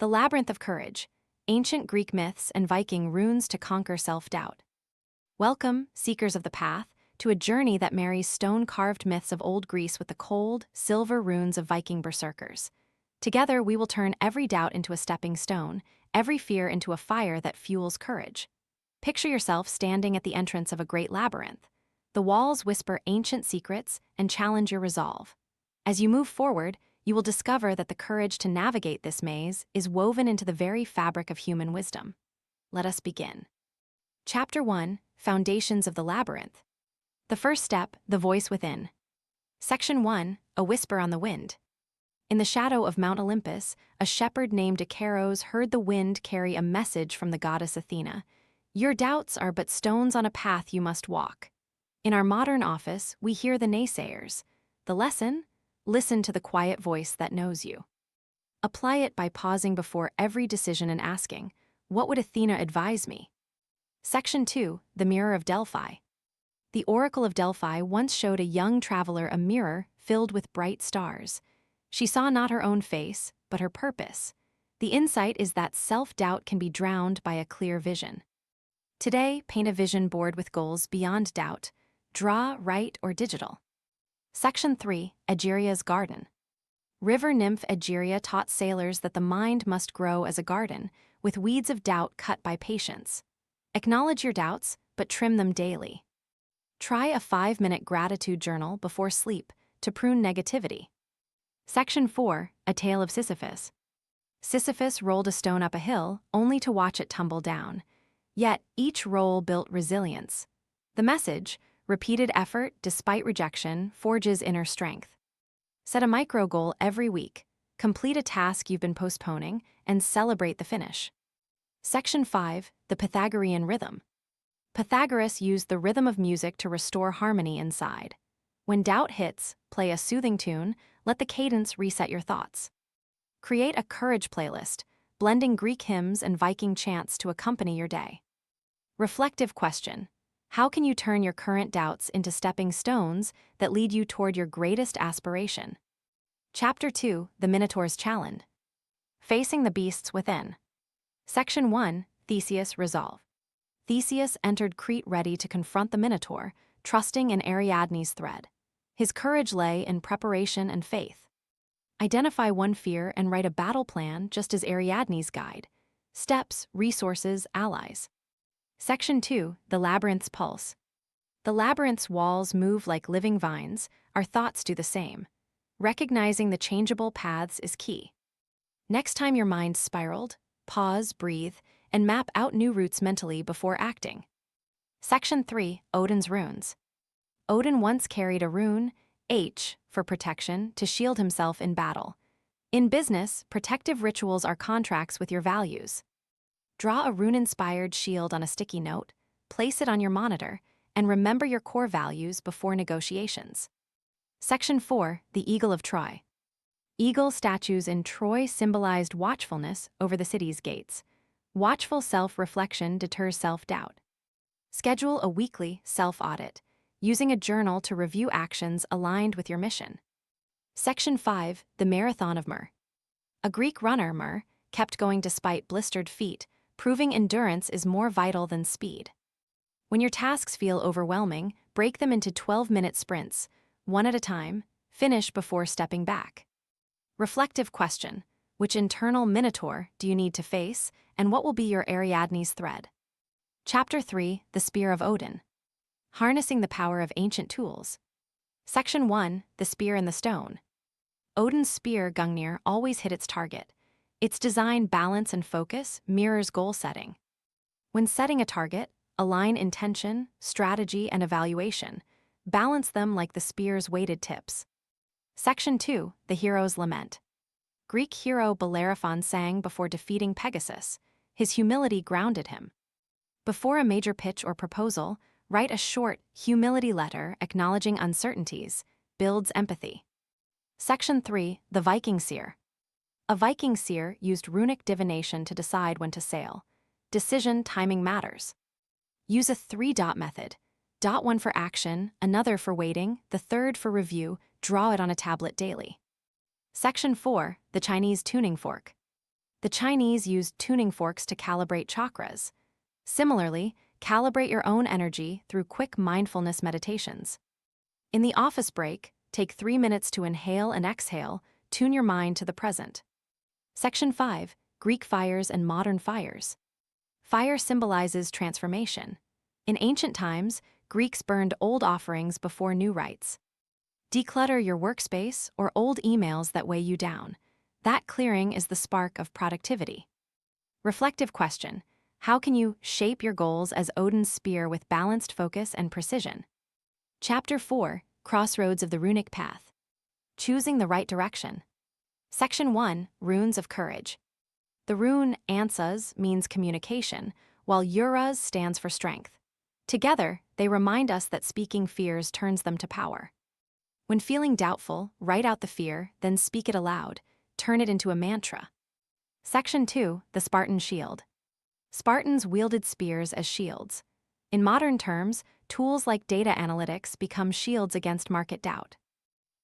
The Labyrinth of Courage, Ancient Greek Myths and Viking Runes to Conquer Self-Doubt. Welcome, seekers of the path, to a journey that marries stone-carved myths of old Greece with the cold, silver runes of Viking berserkers. Together, we will turn every doubt into a stepping stone, every fear into a fire that fuels courage. Picture yourself standing at the entrance of a great labyrinth. The walls whisper ancient secrets and challenge your resolve. As you move forward, you will discover that the courage to navigate this maze is woven into the very fabric of human wisdom. Let us begin. Chapter 1: Foundations of the Labyrinth. The first step, the voice within. Section 1: A Whisper on the Wind. In the shadow of Mount Olympus, a shepherd named Icaros heard the wind carry a message from the goddess Athena. Your doubts are but stones on a path you must walk. In our modern office, we hear the naysayers. The lesson? Listen to the quiet voice that knows you. Apply it by pausing before every decision and asking, what would Athena advise me? Section 2: The Mirror of Delphi. The Oracle of Delphi once showed a young traveler a mirror filled with bright stars. She saw not her own face, but her purpose. The insight is that self-doubt can be drowned by a clear vision. Today, paint a vision board with goals beyond doubt. Draw, write, or digital. Section 3: Egeria's Garden. River nymph Egeria taught sailors that the mind must grow as a garden, with weeds of doubt cut by patience. Acknowledge your doubts, but trim them daily. Try a 5-minute gratitude journal before sleep to prune negativity. Section 4: A Tale of Sisyphus. Sisyphus rolled a stone up a hill, only to watch it tumble down. Yet, each roll built resilience. The message: repeated effort, despite rejection, forges inner strength. Set a micro goal every week. Complete a task you've been postponing, and celebrate the finish. Section 5: The Pythagorean Rhythm. Pythagoras used the rhythm of music to restore harmony inside. When doubt hits, play a soothing tune, let the cadence reset your thoughts. Create a courage playlist, blending Greek hymns and Viking chants to accompany your day. Reflective question: how can you turn your current doubts into stepping stones that lead you toward your greatest aspiration? Chapter 2: The Minotaur's Challenge. Facing the Beasts Within. Section 1: Theseus' Resolve. Theseus entered Crete ready to confront the Minotaur, trusting in Ariadne's thread. His courage lay in preparation and faith. Identify one fear and write a battle plan just as Ariadne's guide. Steps, resources, allies. Section 2: The Labyrinth's Pulse. The labyrinth's walls move like living vines, our thoughts do the same. Recognizing the changeable paths is key. Next time your mind spiraled, pause, breathe, and map out new routes mentally before acting. Section 3: Odin's Runes. Odin once carried a rune, H, for protection, to shield himself in battle. In business, protective rituals are contracts with your values. Draw a rune-inspired shield on a sticky note, place it on your monitor, and remember your core values before negotiations. Section 4: The Eagle of Troy. Eagle statues in Troy symbolized watchfulness over the city's gates. Watchful self-reflection deters self-doubt. Schedule a weekly self-audit, using a journal to review actions aligned with your mission. Section 5: The Marathon of Myr. A Greek runner, Myr, kept going despite blistered feet, proving endurance is more vital than speed. When your tasks feel overwhelming, break them into 12-minute sprints, one at a time, finish before stepping back. Reflective question: which internal minotaur do you need to face, and what will be your Ariadne's thread? Chapter 3: The Spear of Odin. Harnessing the power of ancient tools. Section 1: The Spear and the Stone. Odin's spear, Gungnir, always hit its target. Its design, balance, and focus mirrors goal setting. When setting a target, align intention, strategy, and evaluation. Balance them like the spear's weighted tips. Section 2: The Hero's Lament. Greek hero Bellerophon sang before defeating Pegasus. His humility grounded him. Before a major pitch or proposal, write a short humility letter acknowledging uncertainties, builds empathy. Section 3: The Viking Seer. A Viking seer used runic divination to decide when to sail. Decision timing matters. Use a 3-dot method. Dot 1 for action, another for waiting, the third for review, draw it on a tablet daily. Section 4: The Chinese Tuning Fork. The Chinese used tuning forks to calibrate chakras. Similarly, calibrate your own energy through quick mindfulness meditations. In the office break, take 3 minutes to inhale and exhale, tune your mind to the present. Section 5. Greek fires and modern fires. Fire symbolizes transformation. In ancient times, Greeks burned old offerings before new rites. Declutter your workspace or old emails that weigh you down. That clearing is the spark of productivity. Reflective question: how can you shape your goals as Odin's spear with balanced focus and precision? Chapter 4. Crossroads of the Runic Path. Choosing the right direction. Section 1. Runes of Courage. The rune Ansaz means communication, while Uraz stands for strength. Together, they remind us that speaking fears turns them to power. When feeling doubtful, write out the fear, then speak it aloud. Turn it into a mantra. Section 2. The Spartan Shield. Spartans wielded spears as shields. In modern terms, tools like data analytics become shields against market doubt.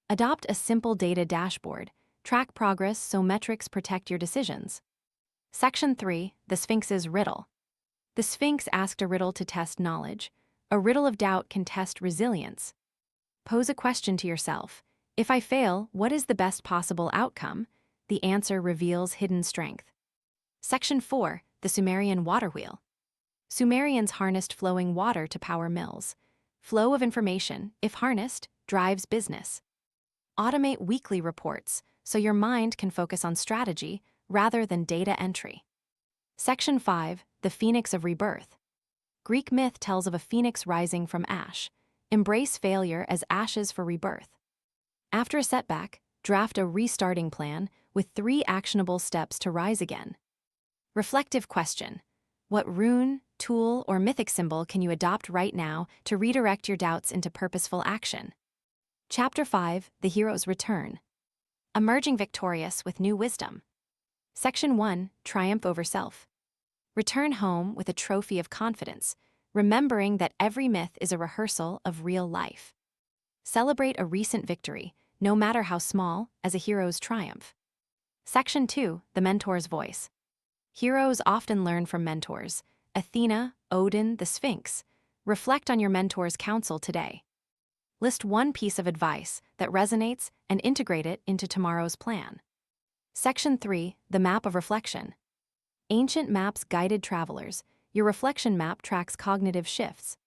Adopt a simple data dashboard. Track progress so metrics protect your decisions. Section 3. The Sphinx's Riddle. The Sphinx asked a riddle to test knowledge. A riddle of doubt can test resilience. Pose a question to yourself. If I fail, what is the best possible outcome? The answer reveals hidden strength. Section 4. The Sumerian Water Wheel. Sumerians harnessed flowing water to power mills. Flow of information, if harnessed, drives business. Automate weekly reports so your mind can focus on strategy rather than data entry. Section 5. The Phoenix of Rebirth. Greek myth tells of a phoenix rising from ash. Embrace failure as ashes for rebirth. After a setback, draft a restarting plan with 3 actionable steps to rise again. Reflective question: what rune, tool, or mythic symbol can you adopt right now to redirect your doubts into purposeful action? Chapter 5. The Hero's Return. Emerging victorious with new wisdom. Section 1. Triumph over self. Return home with a trophy of confidence, remembering that every myth is a rehearsal of real life. Celebrate a recent victory, no matter how small, as a hero's triumph. Section 2. The Mentor's Voice. Heroes often learn from mentors. Athena, Odin, the Sphinx. Reflect on your mentor's counsel today. List one piece of advice that resonates and integrate it into tomorrow's plan. Section 3. The Map of Reflection. Ancient maps guided travelers. Your reflection map tracks cognitive shifts.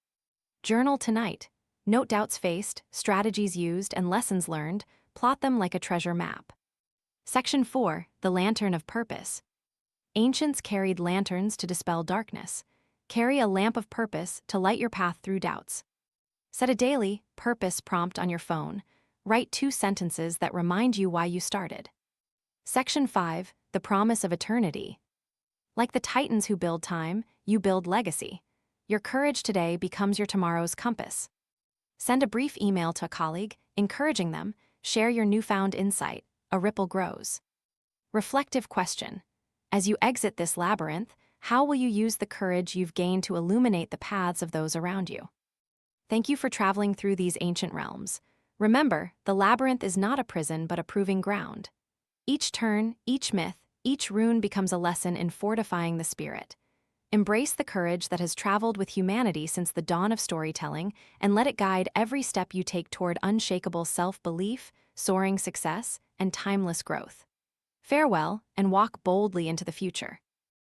Journal tonight. Note doubts faced, strategies used, and lessons learned. Plot them like a treasure map. Section 4. The Lantern of Purpose. Ancients carried lanterns to dispel darkness. Carry a lamp of purpose to light your path through doubts. Set a daily purpose prompt on your phone. Write 2 sentences that remind you why you started. Section 5. The Promise of Eternity. Like the titans who build time, you build legacy. Your courage today becomes your tomorrow's compass. Send a brief email to a colleague, encouraging them. Share your newfound insight. A ripple grows. Reflective question: as you exit this labyrinth, how will you use the courage you've gained to illuminate the paths of those around you? Thank you for traveling through these ancient realms. Remember, the labyrinth is not a prison but a proving ground. Each turn, each myth, each rune becomes a lesson in fortifying the spirit. Embrace the courage that has traveled with humanity since the dawn of storytelling and let it guide every step you take toward unshakable self-belief, soaring success, and timeless growth. Farewell, and walk boldly into the future.